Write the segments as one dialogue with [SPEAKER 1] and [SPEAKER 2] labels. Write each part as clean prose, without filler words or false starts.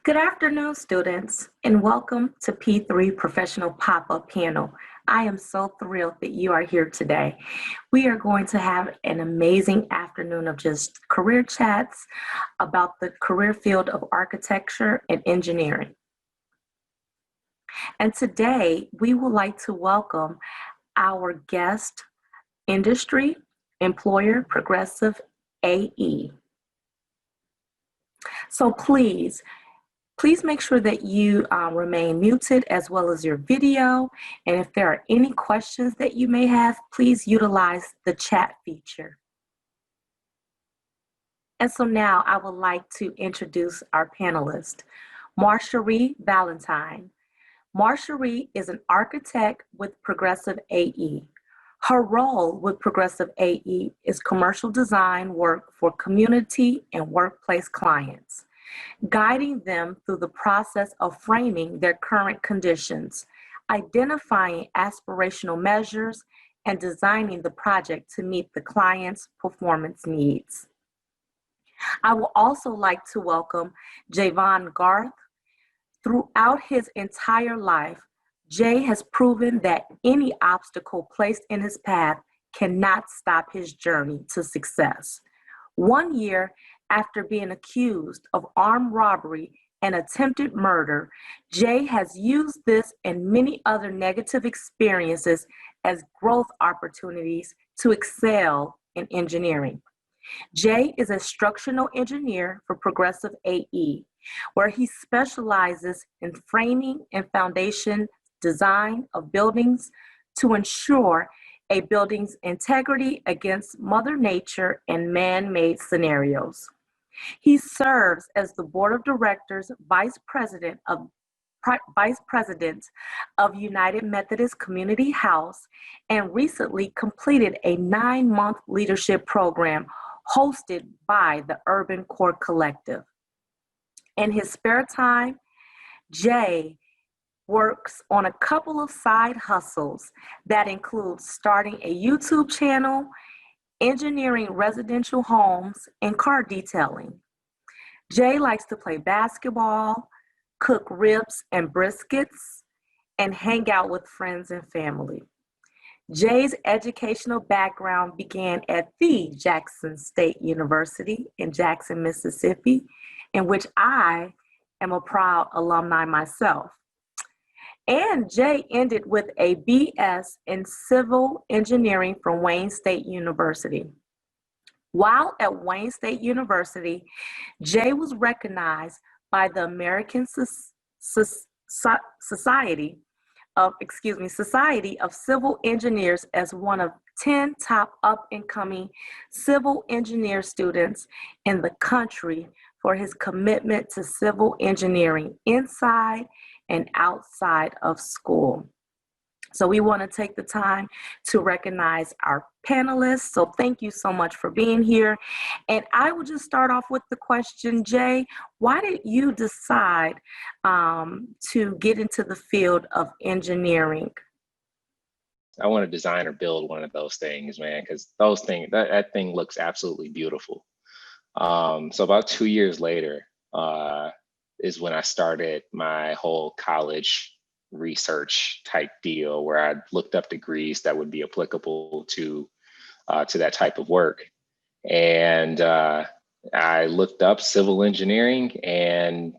[SPEAKER 1] Good afternoon, students, and welcome to P3 Professional Pop-Up Panel. I am so thrilled that you are here today. We are going to have an amazing afternoon of just career chats about the career field of architecture and engineering. And today, we would like to welcome our guest, industry, employer, progressive AE. So please make sure that you remain muted as well as your video. And if there are any questions that you may have, please utilize the chat feature. And so now I would like to introduce our panelist, Mausharie Valentine. Mausharie is an architect with Progressive AE. Her role with Progressive AE is commercial design work for community and workplace clients, guiding them through the process of framing their current conditions, identifying aspirational measures, and designing the project to meet the client's performance needs. I would also like to welcome Jayvon Garth. Throughout his entire life, Jay has proven that any obstacle placed in his path cannot stop his journey to success. 1 year after being accused of armed robbery and attempted murder, Jay has used this and many other negative experiences as growth opportunities to excel in engineering. Jay is a structural engineer for Progressive AE, where he specializes in framing and foundation design of buildings to ensure a building's integrity against Mother Nature and man-made scenarios. He serves as the Board of Directors Vice President of United Methodist Community House and recently completed a 9-month leadership program hosted by the Urban Core Collective. In his spare time, Jay works on a couple of side hustles that include starting a YouTube channel, engineering residential homes, and car detailing. Jay likes to play basketball, cook ribs and briskets, and hang out with friends and family. Jay's educational background began at the Jackson State University in Jackson, Mississippi, in which I am a proud alumni myself. And Jay ended with a BS in civil engineering from Wayne State University. While at Wayne State University, Jay was recognized by the American Society of Civil Engineers as one of 10 top up-and-coming civil engineer students in the country for his commitment to civil engineering inside and outside of school. So we want to take the time to recognize our panelists. So thank you so much for being here. And I will just start off with the question, Jay, why did you decide to get into the field of engineering?
[SPEAKER 2] I want to design or build one of those things, man, because those things, that thing looks absolutely beautiful. So about 2 years later is when I started my whole college research type deal, where I looked up degrees that would be applicable to that type of work. And I looked up civil engineering and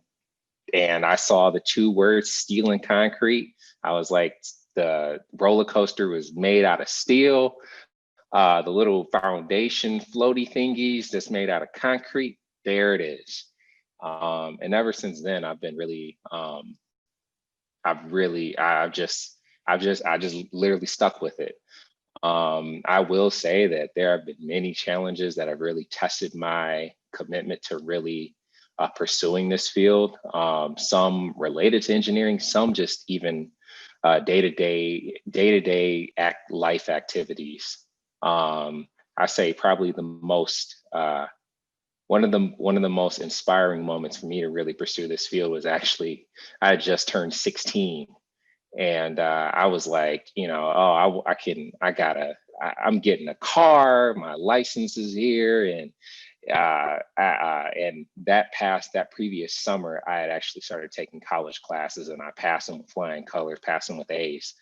[SPEAKER 2] I saw the 2 words steel and concrete. I was like, the roller coaster was made out of steel. The little foundation floaty thingies that's made out of concrete, there it is. And ever since then, I've been really, I just literally stuck with it. I will say that there have been many challenges that have really tested my commitment to really pursuing this field. Some related to engineering, some just even day-to-day life activities. I say probably the most one of the most inspiring moments for me to really pursue this field was actually I had just turned 16, and I was like, I'm getting a car, my license is here, and and that previous summer, I had actually started taking college classes, and I passed them with flying colors, passed them with A's.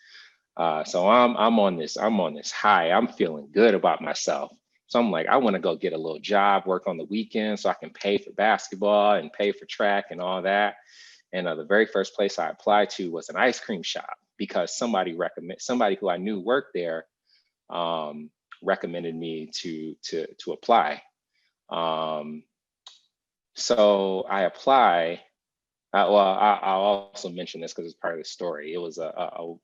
[SPEAKER 2] So I'm on this high. I'm feeling good about myself. So I'm like, I want to go get a little job, work on the weekend, so I can pay for basketball and pay for track and all that. And the very first place I applied to was an ice cream shop, because somebody who I knew worked there, recommended me to apply. So I apply. I'll also mention this because it's part of the story. It was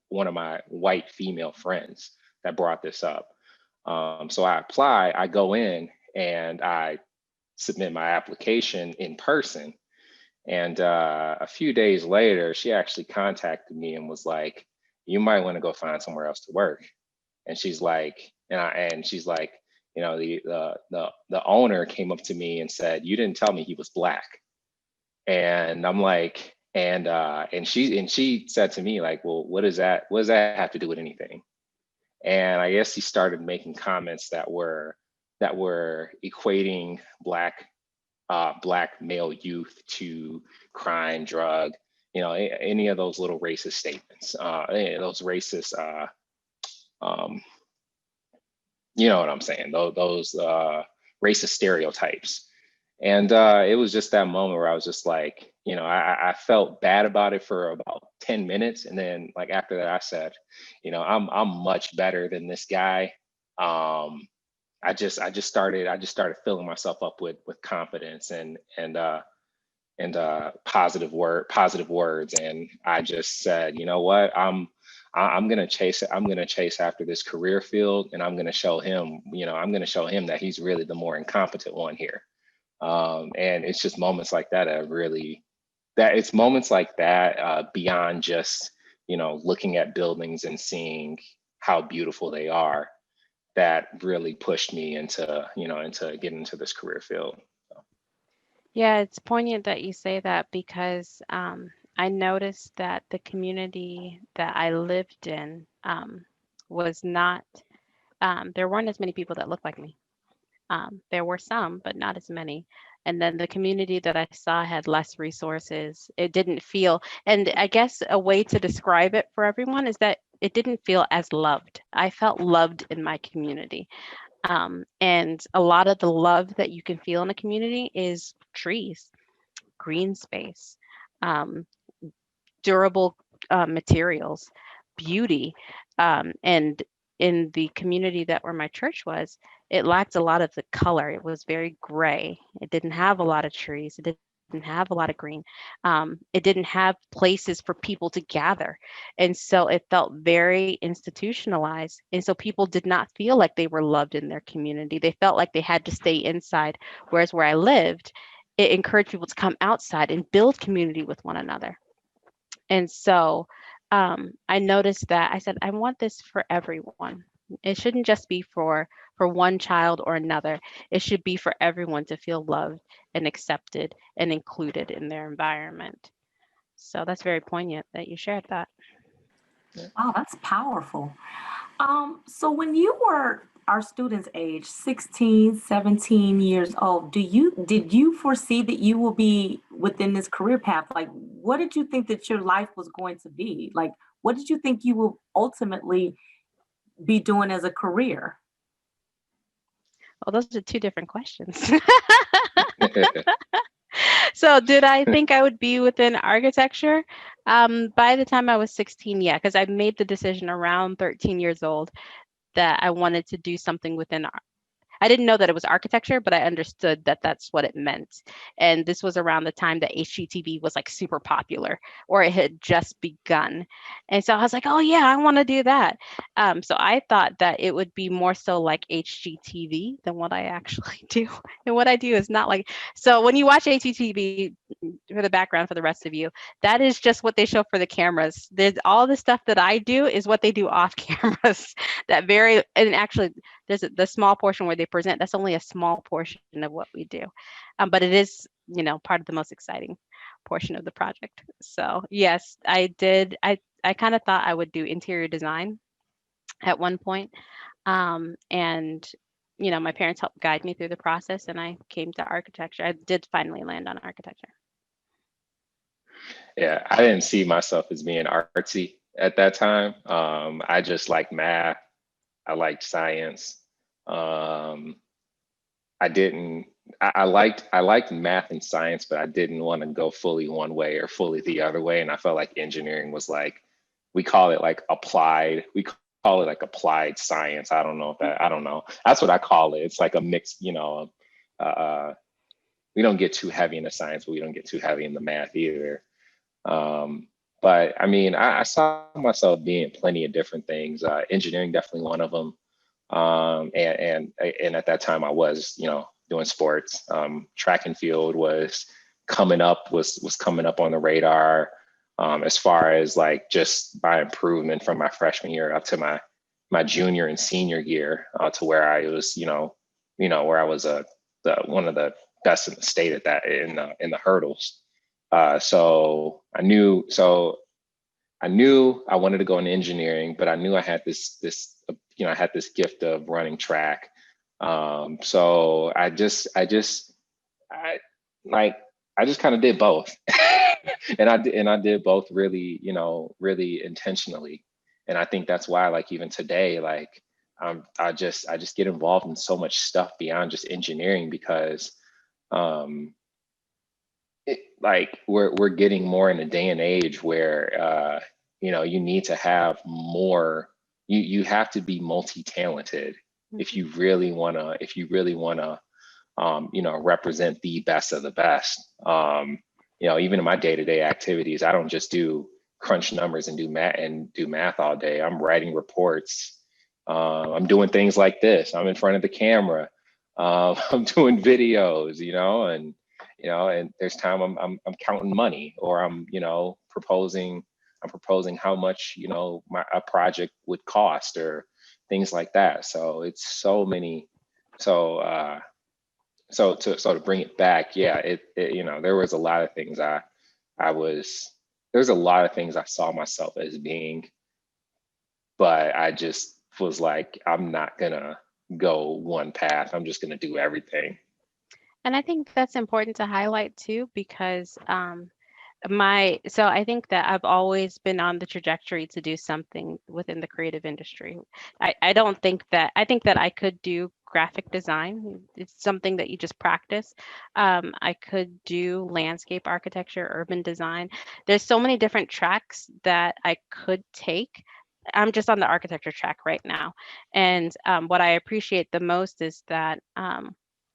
[SPEAKER 2] one of my white female friends that brought this up. So I apply, I go in and I submit my application in person. And a few days later, she actually contacted me and was like, "You might want to go find somewhere else to work." And she's like, she's like, you know, the owner came up to me and said, "You didn't tell me he was Black." And I'm like, and she said to me like, "Well, what does that have to do with anything?" And I guess he started making comments that were equating Black male youth to crime, drug, you know, any of those little racist statements, those racist, you know what I'm saying, those racist stereotypes. And it was just that moment where I was just like, you know, I felt bad about it for about 10 minutes. And then like after that, I said, you know, I'm much better than this guy. I just started filling myself up with confidence and positive words. And I just said, you know what, I'm gonna chase it. I'm gonna chase after this career field, and I'm gonna show him, you know, I'm gonna show him that he's really the more incompetent one here. And it's just moments like that it's moments like that, beyond just, you know, looking at buildings and seeing how beautiful they are, that really pushed me into, you know, into getting into this career field.
[SPEAKER 3] Yeah, it's poignant that you say that because I noticed that the community that I lived in was not, there weren't as many people that looked like me. There were some, but not as many. And then the community that I saw had less resources. It didn't feel, and I guess a way to describe it for everyone is that it didn't feel as loved. I felt loved in my community. And a lot of the love that you can feel in a community is trees, green space, um, durable materials, beauty. And in the community that where my church was, it lacked a lot of the color. It was very gray. It didn't have a lot of trees. It didn't have a lot of green. It didn't have places for people to gather. And so it felt very institutionalized. And so people did not feel like they were loved in their community. They felt like they had to stay inside. Whereas where I lived, it encouraged people to come outside and build community with one another. And so I noticed that I said, I want this for everyone. It shouldn't just be for one child or another. It should be for everyone to feel loved and accepted and included in their environment. So that's very poignant that you shared that.
[SPEAKER 1] Wow, that's powerful. So when you were our students' age, 16, 17 years old, did you foresee that you will be within this career path? Like, what did you think that your life was going to be? Like, what did you think you will ultimately be doing as a career?
[SPEAKER 3] Well, those are two different questions. So did I think I would be within architecture? By the time I was 16, yeah, because I made the decision around 13 years old that I wanted to do something within. I didn't know that it was architecture, but I understood that that's what it meant. And this was around the time that HGTV was like super popular, or it had just begun. And so I was like, oh yeah, I want to do that. So I thought that it would be more so like HGTV than what I actually do. And what I do is not like, so when you watch HGTV, for the background for the rest of you, that is just what they show for the cameras. There's all the stuff that I do is what they do off cameras. That very, and actually there's the small portion where they present, that's only a small portion of what we do. But it is, you know, part of the most exciting portion of the project. So yes, I did. I kind of thought I would do interior design at one point. And my parents helped guide me through the process, and I came to architecture. I did finally land on architecture.
[SPEAKER 2] Yeah, I didn't see myself as being artsy at that time. I just liked math. I liked science. Um, I didn't. I liked math and science, but I didn't want to go fully one way or fully the other way. And I felt like engineering was like, we call it like applied. We call it like applied science. I don't know if that. I don't know. That's what I call it. It's like a mix. We don't get too heavy into science, but we don't get too heavy into math either. Um, but I mean, I saw myself being plenty of different things. Engineering definitely one of them. And at that time I was, doing sports. Track and field was coming up on the radar. As far as like just my improvement from my freshman year up to my junior and senior year, to where I was, where I was one of the best in the state at that in the hurdles. So I knew I wanted to go into engineering, but I knew I had I had this gift of running track. So I just kind of did both, and I did both really, really intentionally. And I think that's why, like, even today, like, I just get involved in so much stuff beyond just engineering, because like we're getting more in a day and age where you need to have more. You have to be multi-talented if you really wanna represent the best of the best. Even in my day-to-day activities, I don't just do crunch numbers and do math all day. I'm writing reports. I'm doing things like this. I'm in front of the camera. I'm doing videos, and there's time I'm counting money, or I'm proposing how much a project would cost, or things like that. So it's so many. So to bring it back, yeah, there was a lot of things there's a lot of things I saw myself as being, but I just was like, I'm not gonna go one path. I'm just gonna do everything.
[SPEAKER 3] And I think that's important to highlight too, because so I think that I've always been on the trajectory to do something within the creative industry. I don't think that I think that I could do graphic design. It's something that you just practice. I could do landscape architecture, urban design. There's so many different tracks that I could take. I'm just on the architecture track right now. And what I appreciate the most is that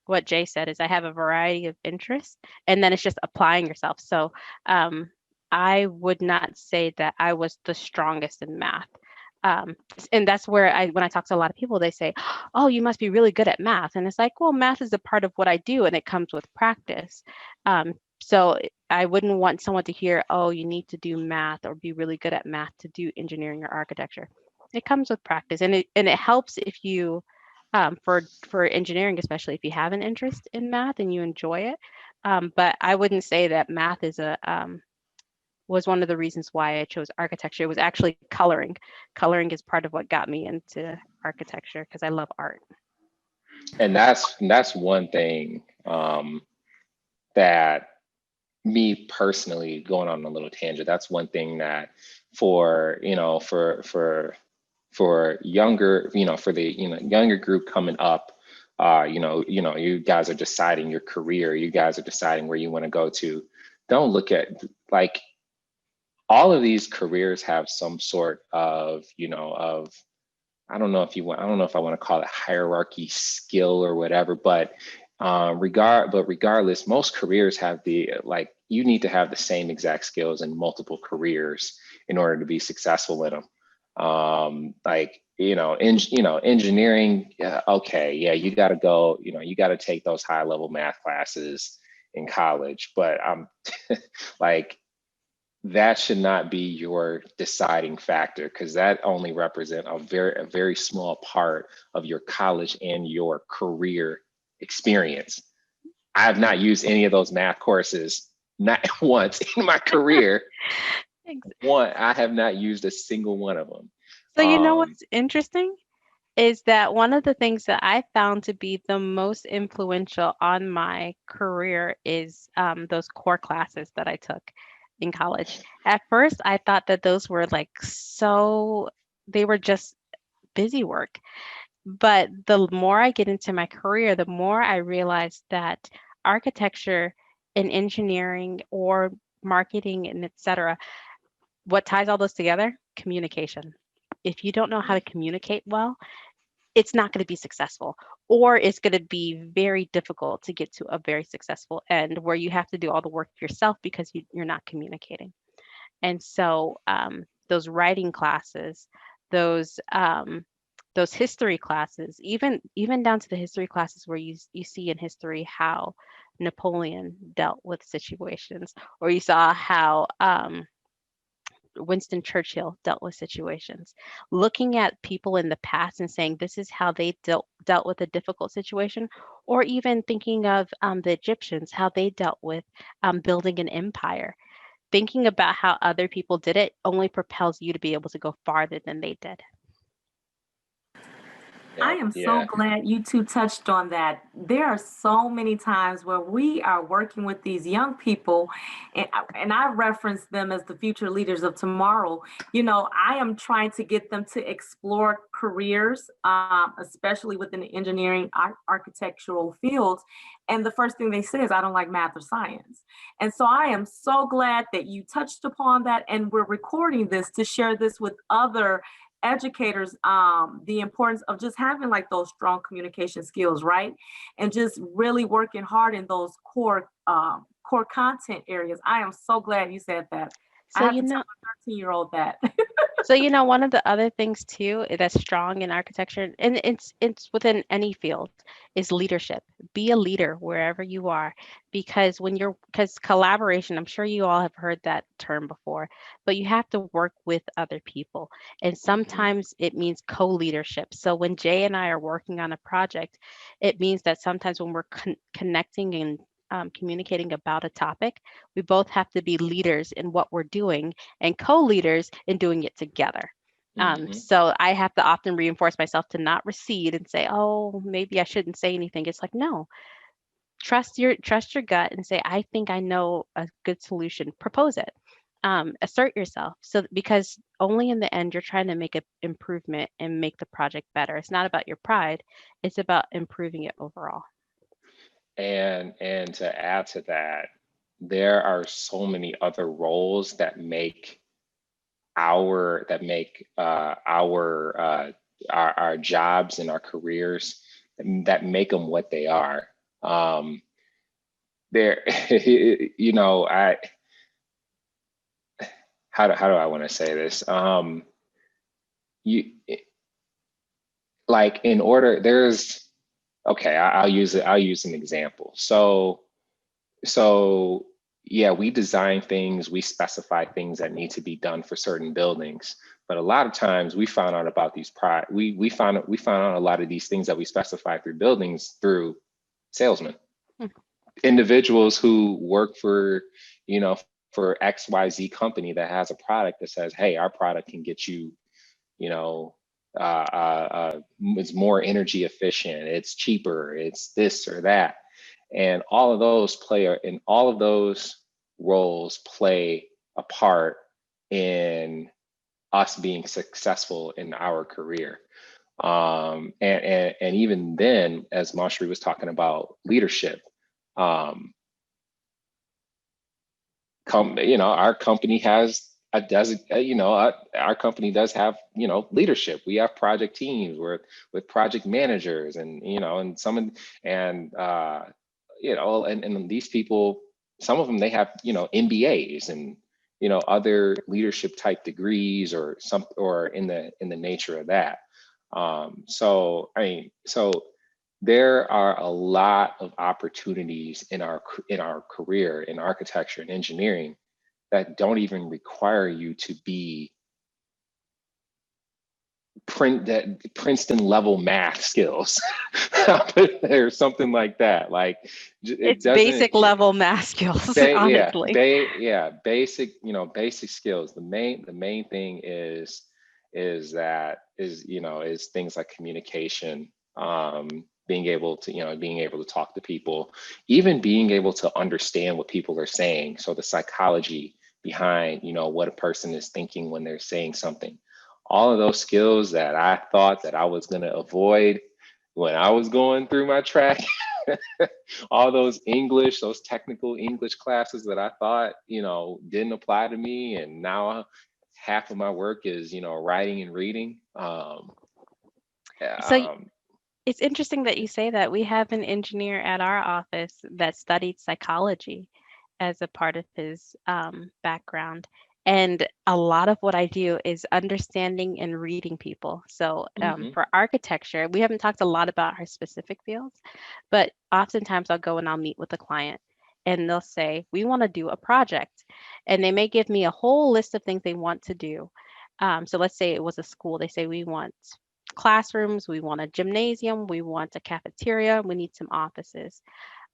[SPEAKER 3] what Jay said is I have a variety of interests, and then it's just applying yourself. So I would not say that I was the strongest in math. And that's where when I talk to a lot of people, they say, "Oh, you must be really good at math." And it's like, well, math is a part of what I do, and it comes with practice. So I wouldn't want someone to hear, "Oh, you need to do math or be really good at math to do engineering or architecture." It comes with practice, and it helps if you, for engineering, especially if you have an interest in math and you enjoy it. But I wouldn't say that math was one of the reasons why I chose architecture. It was actually coloring. Coloring is part of what got me into architecture because I love art.
[SPEAKER 2] And that's one thing, that me personally, going on a little tangent, that's one thing that for younger, for the younger group coming up, you guys are deciding your career, you guys are deciding where you want to go to. Don't look at, like, all of these careers have some sort of, I don't know if I want to call it hierarchy, skill, or whatever, but regardless, most careers have you need to have the same exact skills in multiple careers in order to be successful in them. Engineering, yeah, okay, yeah, you got to go, you got to take those high level math classes in college, but like, that should not be your deciding factor, because that only represent a very small part of your college and your career experience. I have not used any of those math courses, not once in my career. I have not used a single one of them.
[SPEAKER 3] So you know what's interesting is that one of the things that I found to be the most influential on my career is those core classes that I took in college. At first, I thought that those were like they were just busy work. But the more I get into my career, the more I realize that architecture and engineering or marketing and et cetera, what ties all those together? Communication. If you don't know how to communicate well, it's not going to be successful, or it's going to be very difficult to get to a very successful end where you have to do all the work yourself because you're not communicating. And so those writing classes, those those history classes, even down to the history classes where you see in history how Napoleon dealt with situations, or you saw how Winston Churchill dealt with situations. Looking at people in the past and saying this is how they dealt with a difficult situation, or even thinking of the Egyptians, how they dealt with building an empire. Thinking about how other people did it only propels you to be able to go farther than they did.
[SPEAKER 1] I
[SPEAKER 2] Yep,
[SPEAKER 1] am so
[SPEAKER 2] yeah.
[SPEAKER 1] glad you two touched on that. There are so many times where we are working with these young people, and I reference them as the future leaders of tomorrow. You know, I am trying to get them to explore careers, especially within the engineering, architectural fields. And the first thing they say is, I don't like math or science. And so I am so glad that you touched upon that, and we're recording this to share this with other educators, the importance of just having like those strong communication skills, right? And just really working hard in those core content areas. I am so glad you said that. I
[SPEAKER 3] So
[SPEAKER 1] have
[SPEAKER 3] you
[SPEAKER 1] to tell
[SPEAKER 3] know,
[SPEAKER 1] my 13-year-old that.
[SPEAKER 3] one of the other things too that's strong in architecture, and it's within any field, is leadership. Be a leader wherever you are, because collaboration, I'm sure you all have heard that term before, but you have to work with other people. And
[SPEAKER 2] Mhm.
[SPEAKER 3] sometimes it means co-leadership. So when Jay and I are working on a project, it means that sometimes when we're connecting and communicating about a topic, we both have to be leaders in what we're doing and co-leaders in doing it together.
[SPEAKER 2] Mhm.
[SPEAKER 3] So I have to often reinforce myself to not recede and say, "Oh, maybe I shouldn't say anything." It's like, no, trust your gut and say, "I think I know a good solution." Propose it. Assert yourself. So because only in the end you're trying to make an improvement and make the project better. It's not about your pride. It's about improving it overall.
[SPEAKER 2] And to add to that, there are so many other roles that make our jobs and our careers, that make them what they are. Um, there, you know, I how do I want to say this? You like in order there's okay, I'll use an example. So yeah, we design things, we specify things that need to be done for certain buildings. But a lot of times we found out about these we found out a lot of these things that we specify through buildings through salesmen,
[SPEAKER 3] Mm.
[SPEAKER 2] individuals who work for, you know, for XYZ company that has a product that says, hey, our product can get you, you know, it's more energy efficient, it's cheaper, it's this or that. And all of those roles play a part in us being successful in our career. And even then, as Mausharie was talking about leadership, um, you know, our company has our company does have, you know, leadership. We have project teams with project managers, and you know, and you know, and these people, some of them, they have, you know, MBAs and, you know, other leadership type degrees or in the nature of that. So I mean, so there are a lot of opportunities in our career in architecture and engineering that don't even require you to be Princeton level math skills. I'll put it there, something like that. Like it
[SPEAKER 3] It's
[SPEAKER 2] doesn't.
[SPEAKER 3] basic level math skills, honestly.
[SPEAKER 2] Basic, you know, basic skills. The main thing is is things like communication, being able to talk to people, even being able to understand what people are saying. So the psychology behind, what a person is thinking when they're saying something. All of those skills that I thought that I was going to avoid when I was going through my track, all those technical English classes that I thought, didn't apply to me. And now half of my work is, writing and reading.
[SPEAKER 3] So it's interesting that you say that. We have an engineer at our office that studied psychology as a part of his background. And a lot of what I do is understanding and reading people. So
[SPEAKER 2] mhm,
[SPEAKER 3] for architecture, we haven't talked a lot about our specific fields, but oftentimes I'll go and I'll meet with a client and they'll say, we want to do a project. And they may give me a whole list of things they want to do. So let's say it was a school. They say, we want classrooms, we want a gymnasium, we want a cafeteria, we need some offices.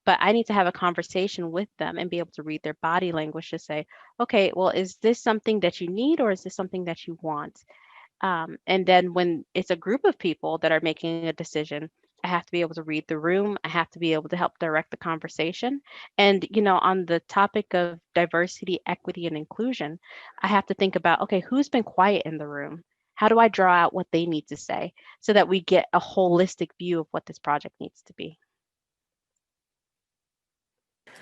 [SPEAKER 3] But I need to have a conversation with them and be able to read their body language to say, okay, well, is this something that you need or is this something that you want? And then when it's a group of people that are making a decision, I have to be able to read the room. I have to be able to help direct the conversation. And, on the topic of diversity, equity, and inclusion, I have to think about, okay, who's been quiet in the room? How do I draw out what they need to say so that we get a holistic view of what this project needs to be?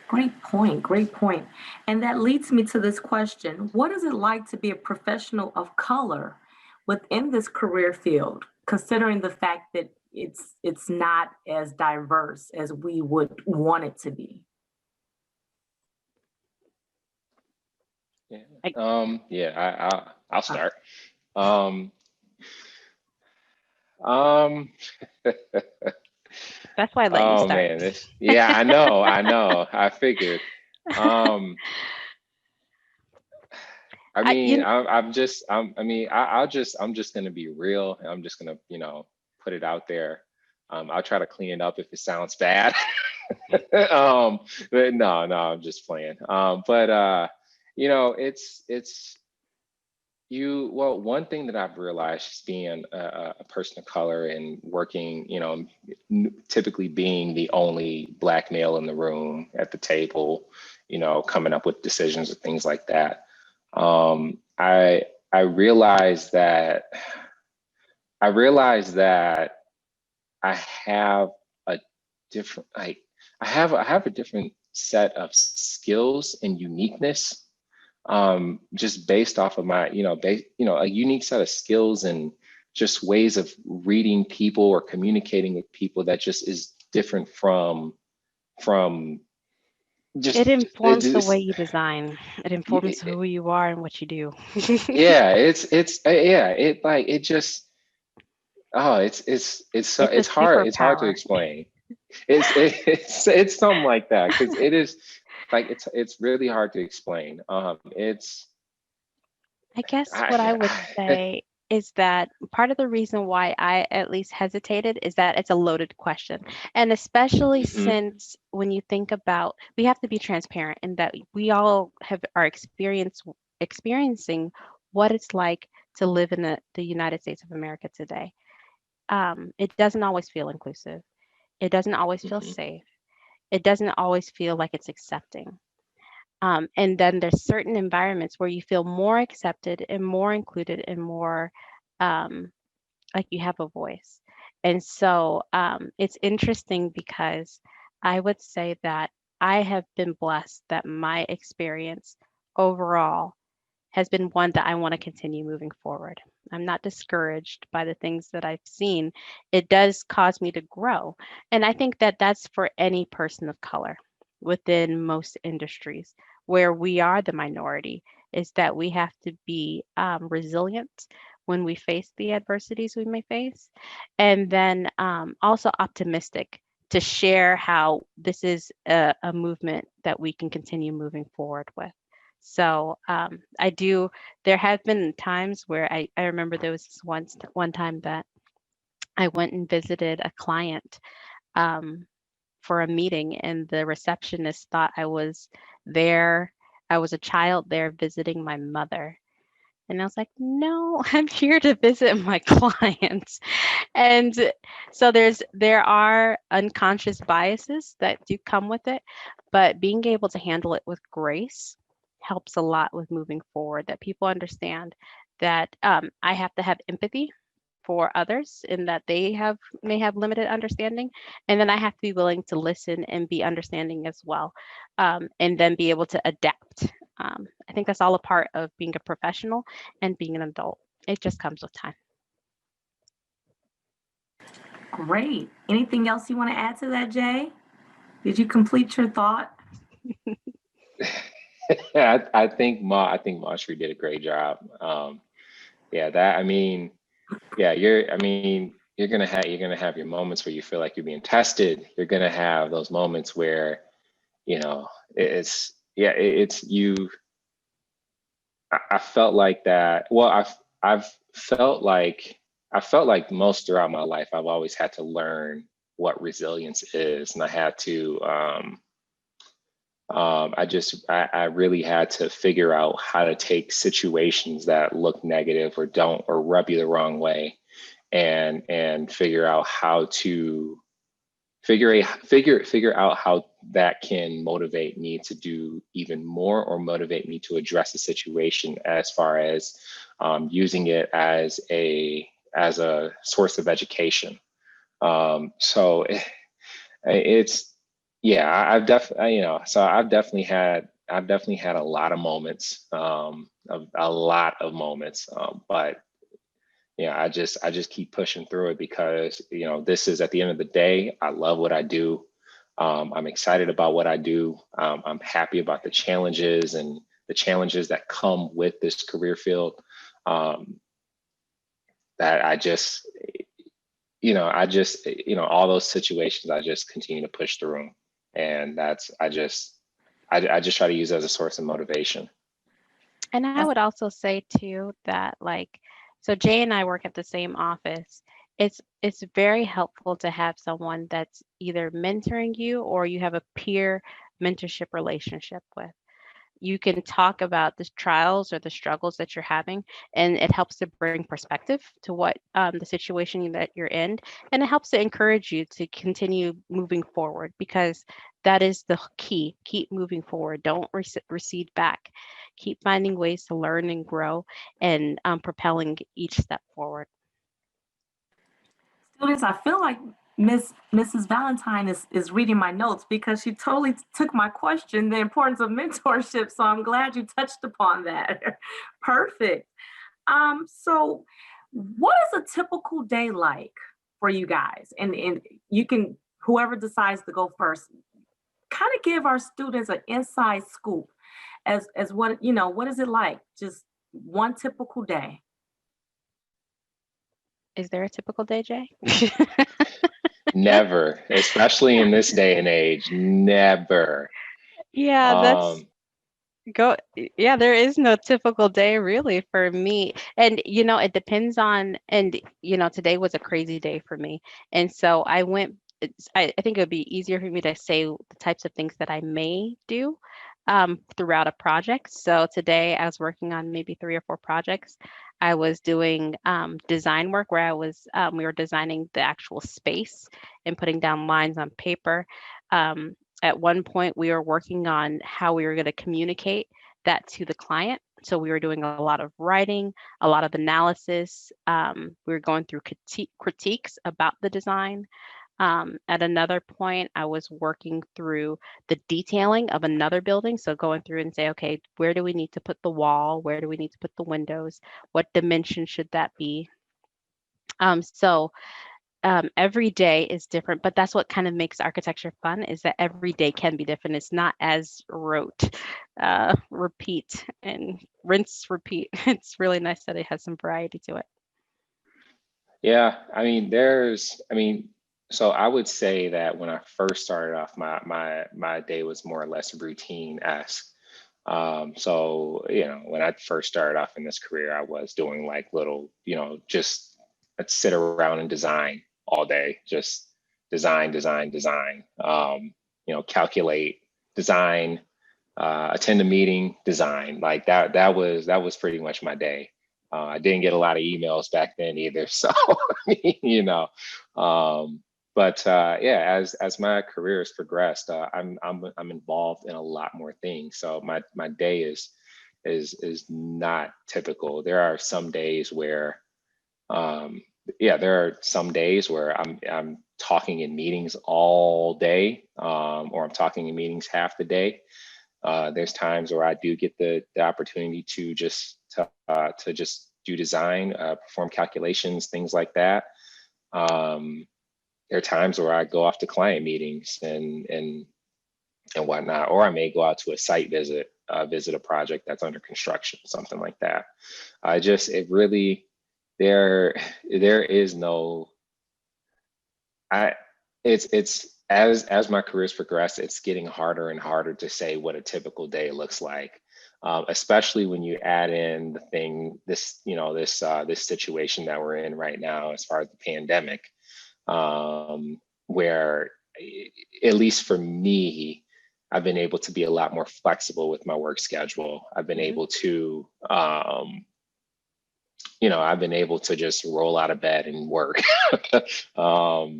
[SPEAKER 1] Great point. Great point. And that leads me to this question. What is it like to be a professional of color within this career field, considering the fact that it's not as diverse as we would want it to be?
[SPEAKER 2] yeah.
[SPEAKER 3] Like,
[SPEAKER 2] I'll start. Um, um,
[SPEAKER 3] that's why I let you
[SPEAKER 2] oh
[SPEAKER 3] start.
[SPEAKER 2] man, yeah, I figured. Um, I
[SPEAKER 3] I,
[SPEAKER 2] mean,
[SPEAKER 3] you,
[SPEAKER 2] I'm just, I'm just gonna be real. And I'm just gonna, put it out there. I'll try to clean it up if it sounds bad. um, but no, I'm just playing. But it's well, one thing that I've realized is being a person of color and working, typically being the only Black male in the room at the table, coming up with decisions and things like that. I realized that I realized that I have a different like I have a different set of skills and uniqueness, just based off of my a unique set of skills and just ways of reading people or communicating with people that just is different from
[SPEAKER 3] it
[SPEAKER 2] just it
[SPEAKER 3] informs the way
[SPEAKER 2] just
[SPEAKER 3] you design. It informs who you are and what you do.
[SPEAKER 2] yeah, it just it's so
[SPEAKER 3] It's a
[SPEAKER 2] it's hard to
[SPEAKER 3] superpower.
[SPEAKER 2] explain. It's something like that because it is like it's really hard to explain. It's
[SPEAKER 3] I guess what I would
[SPEAKER 2] I
[SPEAKER 3] say is that part of the reason why I at least hesitated is that it's a loaded question. And especially
[SPEAKER 2] mhm,
[SPEAKER 3] since when you think about, we have to be transparent in that we all are experiencing what it's like to live in the United States of America today. It doesn't always feel inclusive. It doesn't always feel
[SPEAKER 2] mhm,
[SPEAKER 3] safe. It doesn't always feel like it's accepting. And then there's certain environments where you feel more accepted and more included and more um, like you have a voice. And so it's interesting because I would say that I have been blessed that my experience overall has been one that I want to continue moving forward. I'm not discouraged by the things that I've seen. It does cause me to grow. And I think that that's for any person of color within most industries where we are the minority, is that we have to be resilient when we face the adversities we may face. And then also optimistic to share how this is a movement that we can continue moving forward with. So I do. There have been times where I remember there was this one time that I went and visited a client um, for a meeting, and the receptionist thought I was there. I was a child there visiting my mother, And I was like, no, I'm here to visit my clients. And so there are unconscious biases that do come with it, but being able to handle it with grace helps a lot with moving forward. That people understand that I have to have empathy for others and that they may have limited understanding, and then I have to be willing to listen and be understanding as well, and then be able to adapt. I think that's all a part of being a professional and being an adult. It just comes with time.
[SPEAKER 1] Great. Anything else you want to add to that, Jay? Did you complete your thought?
[SPEAKER 2] I think Mausharie did a great job. Yeah, that I mean, yeah, you're gonna have your moments where you feel like you're being tested. You're gonna have those moments where, you know, it's you. I felt like that. Well, I've felt like most throughout my life, I've always had to learn what resilience is, and I had to. I really had to figure out how to take situations that look negative or don't or rub you the wrong way, and figure out how to figure out how that can motivate me to do even more or motivate me to address the situation, as far as using it as a source of education. So it's yeah, I've definitely, so I've definitely had a lot of moments, a lot of moments, but yeah, I just keep pushing through it, because this is, at the end of the day, I love what I do. I'm excited about what I do. I'm happy about the challenges that come with this career field. Um, that all those situations, I just continue to push through them, and I just try to use it as a source of motivation.
[SPEAKER 3] And I would also say too that, like, so Jay and I work at the same office. It's very helpful to have someone that's either mentoring you or you have a peer mentorship relationship with. You can talk about the trials or the struggles that you're having, and it helps to bring perspective to what the situation that you're in, and it helps to encourage you to continue moving forward, because that is the key. Keep moving forward. Don't recede back. Keep finding ways to learn and grow, and propelling each step forward.
[SPEAKER 1] Students, I feel like Mrs. Valentine is reading my notes, because she totally took my question, the importance of mentorship. So I'm glad you touched upon that. Perfect. So what is a typical day like for you guys? And you can, whoever decides to go first, kind of give our students an inside scoop as what is it like? Just one typical day.
[SPEAKER 3] Is there a typical day, Jay?
[SPEAKER 2] Never, especially in this day and age, never.
[SPEAKER 3] Yeah,
[SPEAKER 2] Um,
[SPEAKER 3] yeah, there is no typical day really for me. And it depends on, and today was a crazy day for me. And so I think it would be easier for me to say the types of things that I may do throughout a project. So today I was working on maybe 3 or 4 projects. I was doing design work where we were designing the actual space and putting down lines on paper. At one point, we were working on how we were going to communicate that to the client. So we were doing a lot of writing, a lot of analysis. We were going through critiques about the design. At another point, I was working through the detailing of another building. So going through and say, okay, where do we need to put the wall? Where do we need to put the windows? What dimension should that be? So every day is different, but that's what kind of makes architecture fun, is that every day can be different. It's not as rote, repeat and rinse, repeat. It's really nice that it has some variety to it.
[SPEAKER 2] yeah, so I would say that when I first started off, my day was more or less routine-esque. So, when I first started off in this career, I was doing like little, just I'd sit around and design all day, just design, design, design, calculate, design, attend a meeting, design. Like that was pretty much my day. I didn't get a lot of emails back then either. So, you know, yeah, as my career has progressed, I'm involved in a lot more things. So my day is not typical. There are some days where, there are some days where I'm talking in meetings all day, or I'm talking in meetings half the day. There's times where I do get the opportunity to just do design, perform calculations, things like that. There are times where I go off to client meetings and whatnot, or I may go out to a site visit, visit a project that's under construction, something like that. It really, there is no, it's as my career's progressed, it's getting harder and harder to say what a typical day looks like, especially when you add in this situation that we're in right now as far as the pandemic, where at least for me, I've been able to be a lot more flexible with my work schedule. I've been able to, I've been able to just roll out of bed and work. Or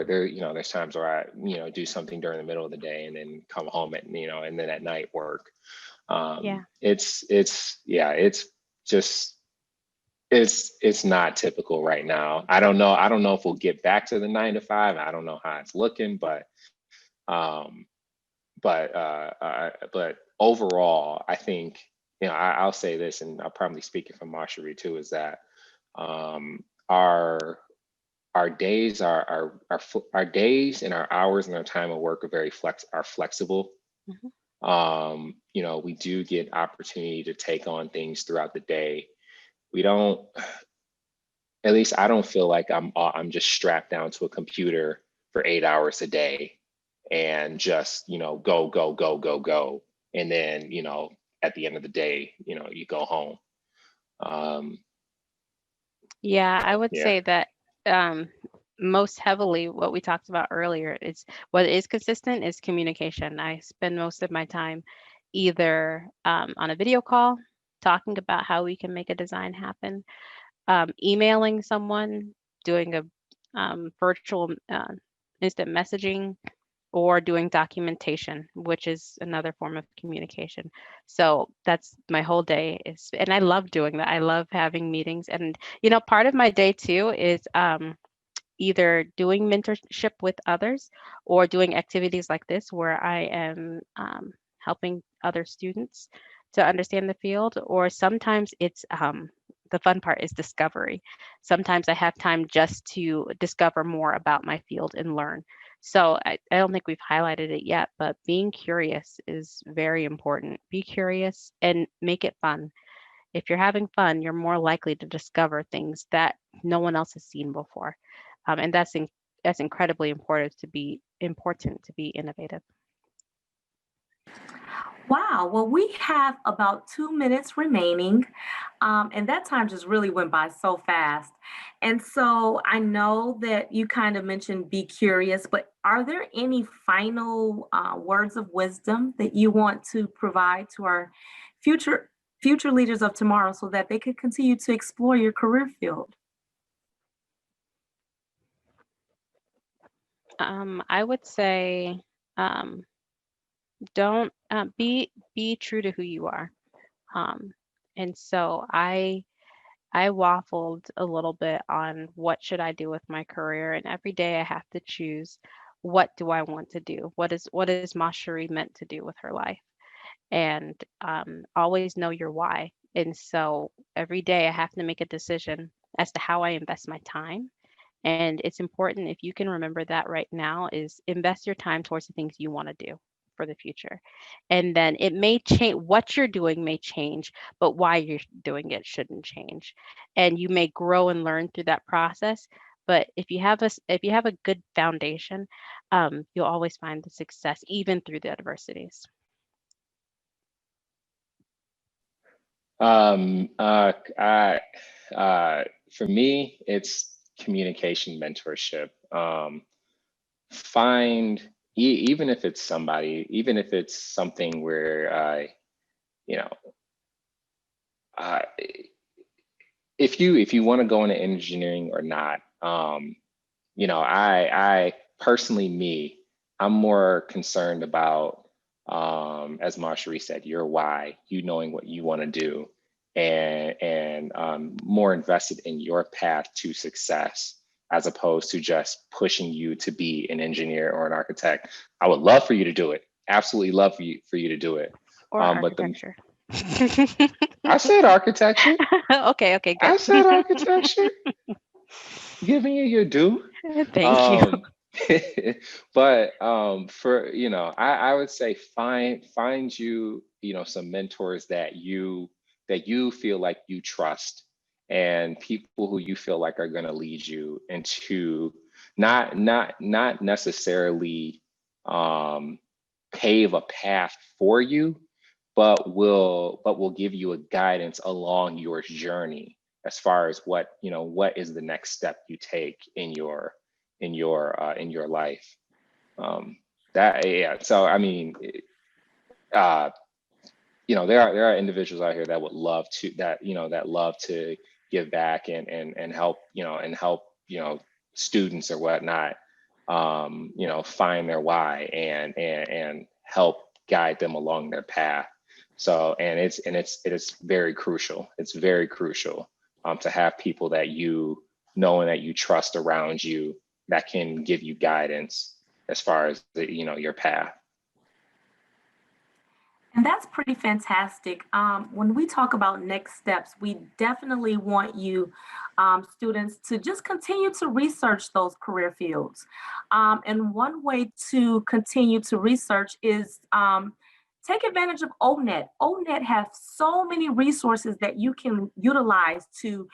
[SPEAKER 2] there's times where I do something during the middle of the day and then come home and then at night work. It's not typical right now. I don't know if we'll get back to the 9 to 5. I don't know how it's looking, but overall, I think, I'll say this, and I'll probably speak from Mausharie too, is that our days our days and our hours and our time of work are flexible. We do get opportunity to take on things throughout the day. We don't, at least I don't feel like I'm just strapped down to a computer for 8 hours a day and just, go, go, go, go, go. And then, at the end of the day, you go home.
[SPEAKER 3] I would say that most heavily what we talked about earlier is what is consistent is communication. I spend most of my time either on a video call talking about how we can make a design happen, emailing someone, doing a virtual instant messaging, or doing documentation, which is another form of communication. So that's my whole day and I love doing that. I love having meetings. And, part of my day too is either doing mentorship with others or doing activities like this where I am helping other students to understand the field, or sometimes it's the fun part is discovery. Sometimes I have time just to discover more about my field and learn. So I don't think we've highlighted it yet, but being curious is very important. Be curious and make it fun. If you're having fun, you're more likely to discover things that no one else has seen before. And that's incredibly important to be innovative.
[SPEAKER 1] Wow. Well, we have about 2 minutes remaining. And that time just really went by so fast. And so I know that you kind of mentioned be curious, but are there any final words of wisdom that you want to provide to our future leaders of tomorrow so that they could continue to explore your career field?
[SPEAKER 3] I would say don't be true to who you are. And so I waffled a little bit on what should I do with my career, and every day I have to choose, what do I want to do? What is Mausharie meant to do with her life? And always know your why. And so every day I have to make a decision as to how I invest my time. And it's important, if you can remember that right now, is invest your time towards the things you want to do for the future. And then it may change, what you're doing may change, but why you're doing it shouldn't change. And you may grow and learn through that process. But if you have a good foundation, you'll always find the success, even through the adversities.
[SPEAKER 2] For me, it's communication mentorship. Find, even if it's something where uh, if you want to go into engineering or not, I personally, I'm more concerned about, as Mausharie said, your why, you knowing what you want to do, and more invested in your path to success, as opposed to just pushing you to be an engineer or an architect. I would love for you to do it. Absolutely love for you to do it.
[SPEAKER 3] Or
[SPEAKER 2] But
[SPEAKER 3] architecture.
[SPEAKER 2] I said architecture.
[SPEAKER 3] Okay, good.
[SPEAKER 2] I said architecture. Giving you your due.
[SPEAKER 3] Thank you.
[SPEAKER 2] But for I would say find you some mentors that you feel like you trust, and people who you feel like are going to lead you into not necessarily pave a path for you, but will give you a guidance along your journey, as far as what is the next step you take in your life. That yeah. So I mean, uh, there are individuals out here that would love to that love to give back and help students or whatnot, find their why and help guide them along their path. So it's very crucial. It's very crucial to have people that you know and that you trust around you that can give you guidance as far as your path.
[SPEAKER 1] And that's pretty fantastic. When we talk about next steps, we definitely want you, students, to just continue to research those career fields. And one way to continue to research is take advantage of ONET. ONET has so many resources that you can utilize to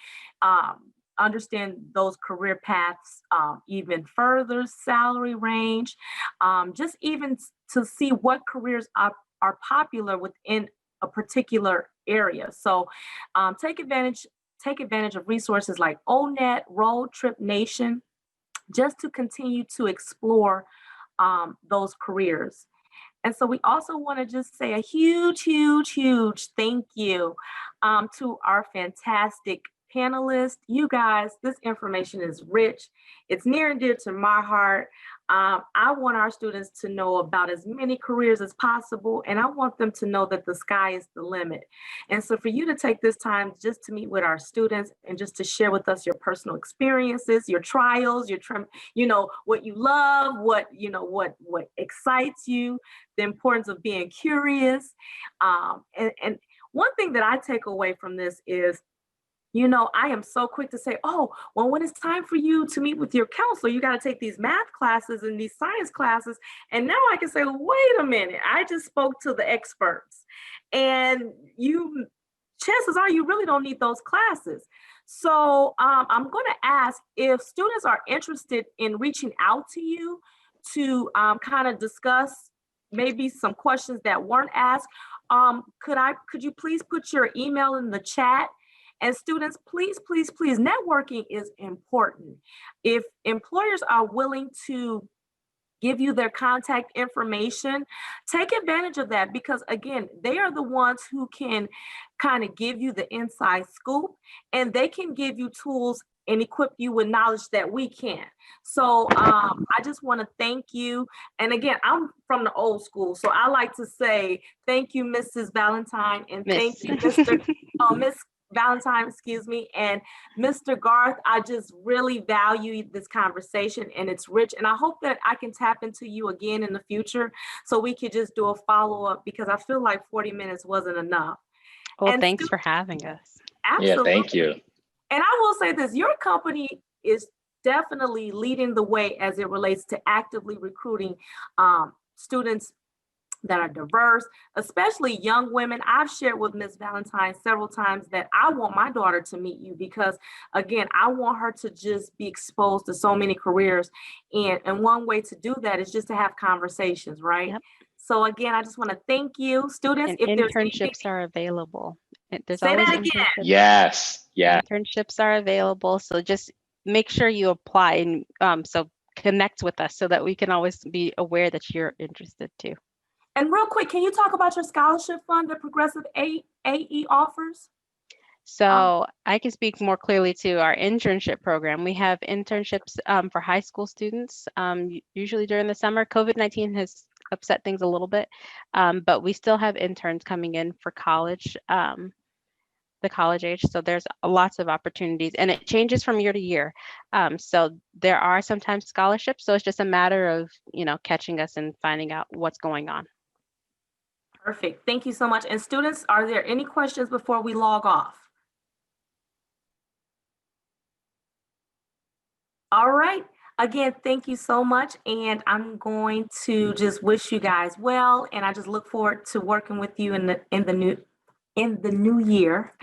[SPEAKER 1] understand those career paths even further, salary range, just even to see what careers are popular within a particular area. So take advantage of resources like ONET, Road Trip Nation, just to continue to explore those careers. And so we also want to just say a huge, huge, huge thank you to our fantastic panelists. You guys, this information is rich. It's near and dear to my heart. I want our students to know about as many careers as possible, and I want them to know that the sky is the limit. And so for you to take this time just to meet with our students and just to share with us your personal experiences, your trials, what you love, what excites you, the importance of being curious. And one thing that I take away from this is, I am so quick to say, oh, well, when it's time for you to meet with your counselor, you got to take these math classes and these science classes. And now I can say, wait a minute, I just spoke to the experts. And chances are you really don't need those classes. So I'm going to ask if students are interested in reaching out to you to kind of discuss maybe some questions that weren't asked. Could you please put your email in the chat? And students, please, please, please, networking is important. If employers are willing to give you their contact information, take advantage of that, because again, they are the ones who can kind of give you the inside scoop, and they can give you tools and equip you with knowledge that we can't. So I just want to thank you. And again, I'm from the old school, so I like to say thank you, Mrs. Valentine, and thank you, Miss Valentine, excuse me, and Mr. Garth. I just really value this conversation, and it's rich. And I hope that I can tap into you again in the future so we could just do a follow-up, because I feel like 40 minutes wasn't enough.
[SPEAKER 3] Well, thanks for having us.
[SPEAKER 1] Absolutely.
[SPEAKER 2] Yeah, thank you.
[SPEAKER 1] And I will say this, your company is definitely leading the way as it relates to actively recruiting students that are diverse, especially young women. I've shared with Ms. Valentine several times that I want my daughter to meet you, because again, I want her to just be exposed to so many careers. And one way to do that is just to have conversations, right?
[SPEAKER 3] Yep.
[SPEAKER 1] So again, I just want to thank you, students.
[SPEAKER 3] And
[SPEAKER 1] if there's
[SPEAKER 3] internships are available. There's
[SPEAKER 1] say
[SPEAKER 3] always
[SPEAKER 1] that again.
[SPEAKER 3] internships.
[SPEAKER 2] Yes. Yeah.
[SPEAKER 3] Internships are available. So just make sure you apply, and so connect with us so that we can always be aware that you're interested too.
[SPEAKER 1] And real quick, can you talk about your scholarship fund that Progressive AE offers?
[SPEAKER 3] So I can speak more clearly to our internship program. We have internships for high school students, usually during the summer. COVID-19 has upset things a little bit, but we still have interns coming in for college, the college age. So there's lots of opportunities, and it changes from year to year. So there are sometimes scholarships. So it's just a matter of, catching us and finding out what's going on.
[SPEAKER 1] Perfect. Thank you so much. And students, are there any questions before we log off? All right. Again, thank you so much. And I'm going to just wish you guys well. And I just look forward to working with you in the new year.